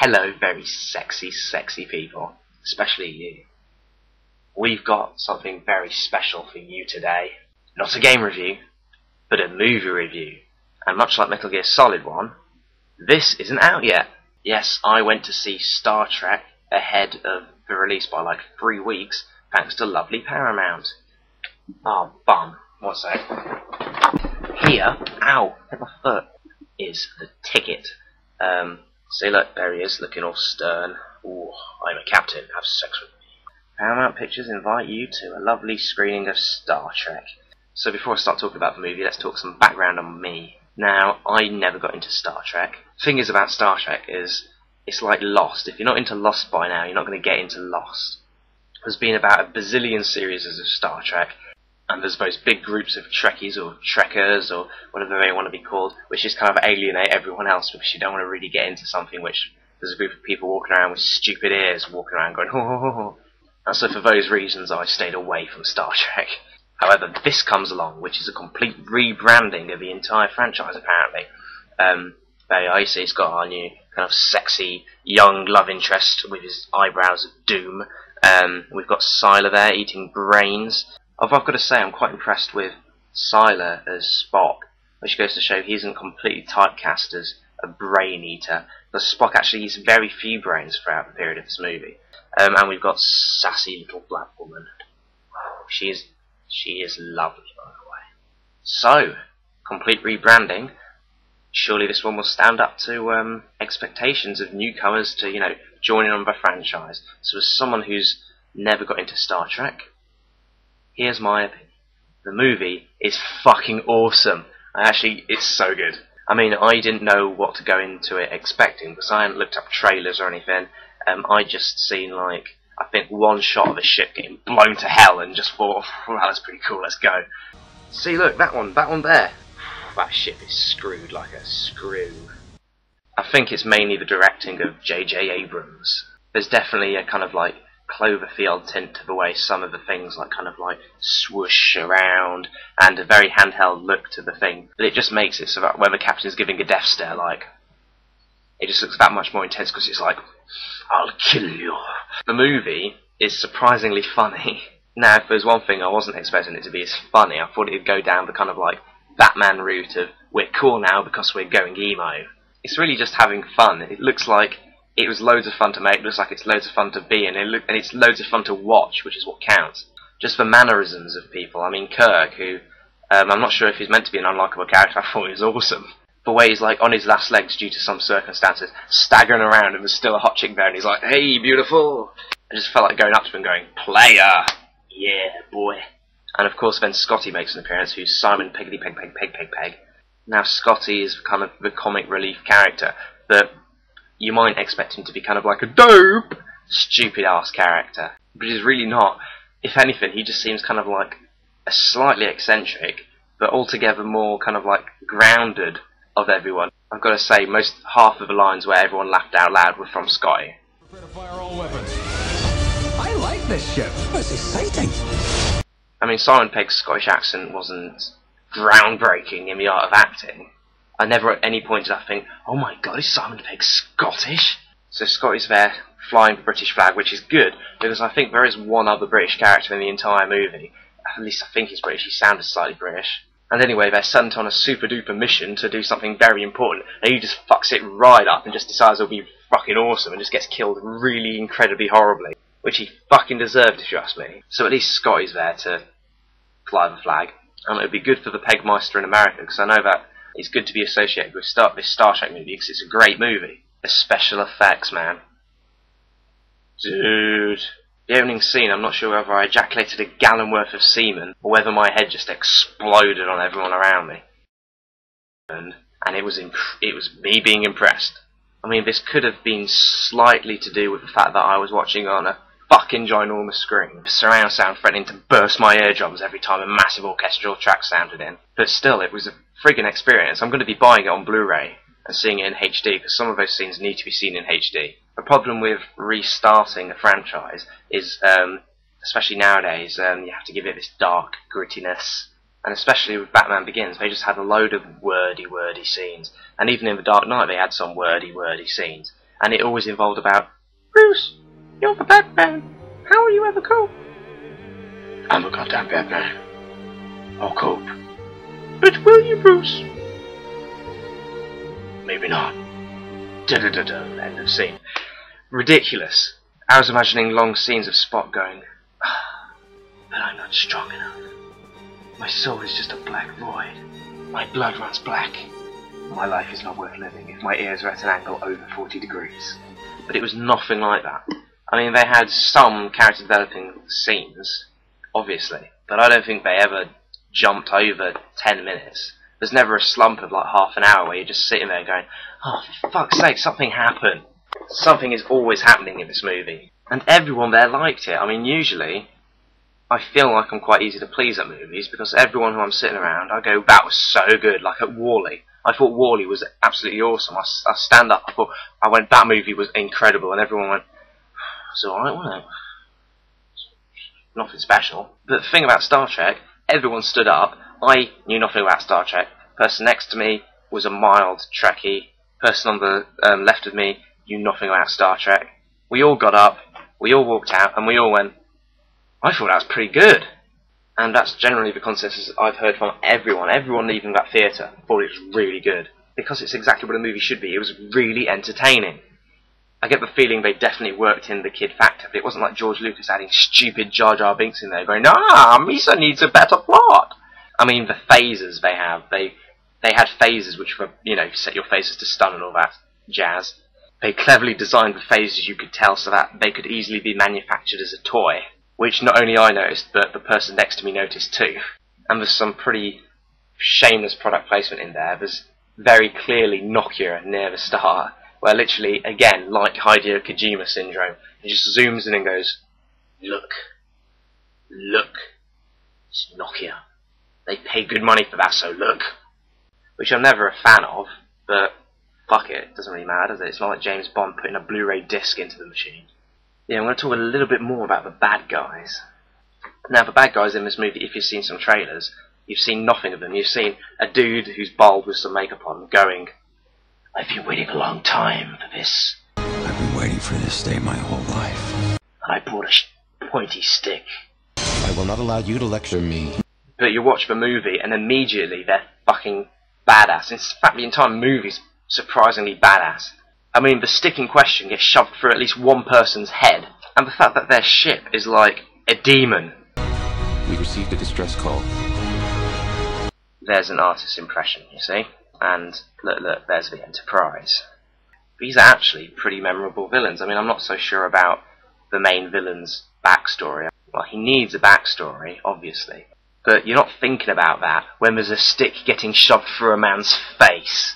Hello, very sexy, sexy people, especially you. We've got something very special for you today. Not a game review, but a movie review. And much like Metal Gear Solid 1, this isn't out yet. Yes, I went to see Star Trek ahead of the release by like 3 weeks, thanks to lovely Paramount. Oh, bum. What's that? Here, ow, hit my foot, is the ticket. See, look, there he is, looking all stern. Ooh, I'm a captain, have sex with me. Paramount Pictures invite you to a lovely screening of Star Trek. So before I start talking about the movie, let's talk some background on me. Now, I never got into Star Trek. The thing is about Star Trek is, it's like Lost. If you're not into Lost by now, you're not going to get into Lost. There's been about a bazillion series of Star Trek, and there's those big groups of Trekkies or Trekkers or whatever they want to be called, which is kind of alienate everyone else because you don't want to really get into something which there's a group of people walking around with stupid ears walking around going, ho ho ho ho. And so for those reasons I stayed away from Star Trek. However, this comes along, which is a complete rebranding of the entire franchise apparently. There you see he's got our new kind of sexy young love interest with his eyebrows of doom. We've got Sylar there eating brains. I've got to say I'm quite impressed with Sylar as Spock, which goes to show he isn't completely typecast as a brain eater, because Spock actually eats very few brains throughout the period of this movie. And we've got sassy little black woman. She is lovely, by the way. So, complete rebranding. Surely this one will stand up to expectations of newcomers to, joining on the franchise. So as someone who's never got into Star Trek, here's my opinion. The movie is fucking awesome. It's so good. I mean, I didn't know what to go into it expecting, because I hadn't looked up trailers or anything. I just seen, I think one shot of a ship getting blown to hell and just thought, wow, that's pretty cool, let's go. See, look, that one there. That ship is screwed like a screw. I think it's mainly the directing of J.J. Abrams. There's definitely a kind of Cloverfield tint to the way some of the things swoosh around, and a very handheld look to the thing. But it just makes it so that when the captain's giving a death stare, it just looks that much more intense because it's like, I'll kill you. The movie is surprisingly funny. Now, if there's one thing I wasn't expecting it to be as funny, I thought it'd go down the kind of Batman route of we're cool now because we're going emo. It's really just having fun. It looks like it was loads of fun to make, it looks like it's loads of fun to be in, and it's loads of fun to watch, which is what counts. Just the mannerisms of people. I mean, Kirk, who, I'm not ssure if he's meant to be an unlikable character, I thought he was awesome. The way he's on his last legs due to some circumstances, staggering around, and there's still a hot chick there, and he's like, hey, beautiful! I just felt like going up to him and going, player! Yeah, boy. And of course then Scotty makes an appearance, who's Simon Peggedy Peg Peg Peg Peg Peg. Now Scotty is kind of the comic relief character, but you might expect him to be kind of like a dope, stupid-ass character. But he's really not. If anything, he just seems kind of like a slightly eccentric, but altogether more kind of grounded of everyone. I've got to say, half of the lines where everyone laughed out loud were from Scotty. Prepare to fire all weapons. I like this ship. It's exciting. I mean, Simon Pegg's Scottish accent wasn't groundbreaking in the art of acting. I never at any point did I think, oh my god, is Simon Pegg Scottish? So Scotty's there, flying the British flag, which is good, because I think there is one other British character in the entire movie. At least I think he's British, he sounded slightly British. And anyway, they're sent on a super duper mission to do something very important, and he just fucks it right up and just decides it'll be fucking awesome and just gets killed really incredibly horribly. Which he fucking deserved, if you ask me. So at least Scotty's there to fly the flag. And it would be good for the Pegmeister in America, because I know that it's good to be associated with this Star Trek movie, because it's a great movie. The special effects, man. Dude. The opening scene, I'm not sure whether I ejaculated a gallon worth of semen, or whether my head just exploded on everyone around me. And it was me being impressed. I mean, this could have been slightly to do with the fact that I was watching on a fucking ginormous screen. Surround sound threatening to burst my eardrums every time a massive orchestral track sounded in. But still, it was a friggin' experience. I'm going to be buying it on Blu-ray and seeing it in HD, because some of those scenes need to be seen in HD. The problem with restarting a franchise is, especially nowadays, you have to give it this dark grittiness. And especially with Batman Begins, they just had a load of wordy scenes. And even in The Dark Knight, they had some wordy scenes. and it always involved about, Bruce, you're the Batman. How will you ever cope? I'm a goddamn Batman. I'll cope. But will you, Bruce? Maybe not. Da-da-da-da, end of scene. Ridiculous. I was imagining long scenes of Spot going, but I'm not strong enough. My soul is just a black void. My blood runs black. My life is not worth living if my ears are at an angle over 40 degrees. But it was nothing like that. I mean, they had some character developing scenes, obviously, but I don't think they ever jumped over 10 minutes. There's never a slump of like half an hour where you're just sitting there going, oh, for fuck's sake, something happened. Something is always happening in this movie. And everyone there liked it. I mean, usually, I feel like I'm quite easy to please at movies because everyone who I'm sitting around, I go, that was so good, like at WALL-E. I thought WALL-E was absolutely awesome. I stand up, I went, that movie was incredible, and everyone went, it's alright, wasn't it? Nothing special. But the thing about Star Trek, everyone stood up. I knew nothing about Star Trek. Person next to me was a mild Trekkie. Person on the left of me knew nothing about Star Trek. We all got up, we all walked out, and we all went, I thought that was pretty good. And that's generally the consensus I've heard from everyone. Everyone leaving that theatre thought it was really good. Because it's exactly what a movie should be. It was really entertaining. I get the feeling they definitely worked in the kid factor. It wasn't like George Lucas adding stupid Jar Jar Binks in there going, Misa needs a better plot. I mean, the phases they have, they had phases which were, set your phases to stun and all that jazz. They cleverly designed the phases, you could tell, so that they could easily be manufactured as a toy, which not only I noticed, but the person next to me noticed too. And there's some pretty shameless product placement in there. There's very clearly Nokia near the start, where literally, again, like Hideo Kojima syndrome, it just zooms in and goes, look, it's Nokia. They pay good money for that, so look. Which I'm never a fan of, but fuck it doesn't really matter, does it? It's not like James Bond putting a Blu-ray disc into the machine. Yeah, I'm going to talk a little bit more about the bad guys. Now, the bad guys in this movie, if you've seen some trailers, you've seen nothing of them. You've seen a dude who's bald with some makeup on going, I've been waiting a long time for this. I've been waiting for this day my whole life. And I brought a pointy stick. I will not allow you to lecture me. But you watch the movie and immediately they're fucking badass. In fact, the entire movie's surprisingly badass. I mean, the stick in question gets shoved through at least one person's head, and the fact that their ship is like a demon. We received a distress call. There's an artist's impression, you see? And look, there's the Enterprise. These are actually pretty memorable villains. I mean, I'm not so sure about the main villain's backstory. Well, he needs a backstory, obviously. But you're not thinking about that when there's a stick getting shoved through a man's face.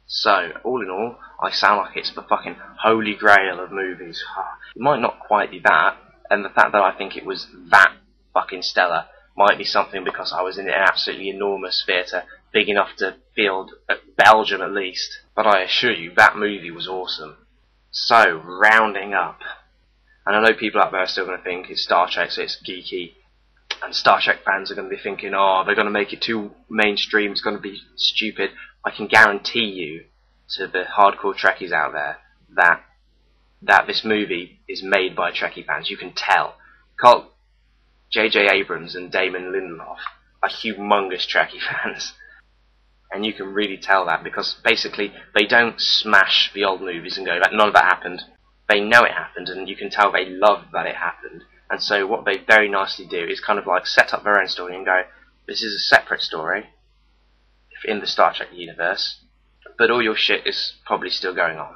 So, all in all, I sound like it's the fucking holy grail of movies. It might not quite be that, and the fact that I think it was that fucking stellar might be something because I was in an absolutely enormous theatre, big enough to field Belgium at least. But I assure you, that movie was awesome. So, rounding up, and I know people out there are still going to think it's Star Trek, so it's geeky, and Star Trek fans are going to be thinking, oh, they're going to make it too mainstream, it's going to be stupid. I can guarantee you, to the hardcore Trekkies out there, that this movie is made by Trekkie fans. You can tell. J.J. Abrams and Damon Lindelof are humongous Trekkie fans. And you can really tell that because basically they don't smash the old movies and go, none of that happened. They know it happened and you can tell they love that it happened. And so what they very nicely do is kind of like set up their own story and go, this is a separate story in the Star Trek universe, but all your shit is probably still going on.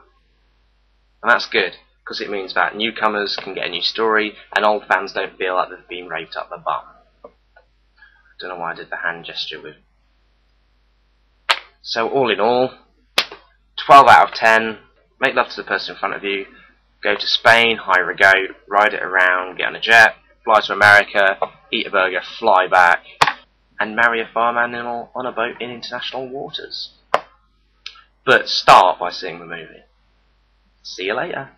And that's good, because it means that newcomers can get a new story, and old fans don't feel like they've been raped up the bum. Don't know why I did the hand gesture with. So all in all, 12 out of 10, make love to the person in front of you, go to Spain, hire a goat, ride it around, get on a jet, fly to America, eat a burger, fly back, and marry a fireman on a boat in international waters. But start by seeing the movie. See you later.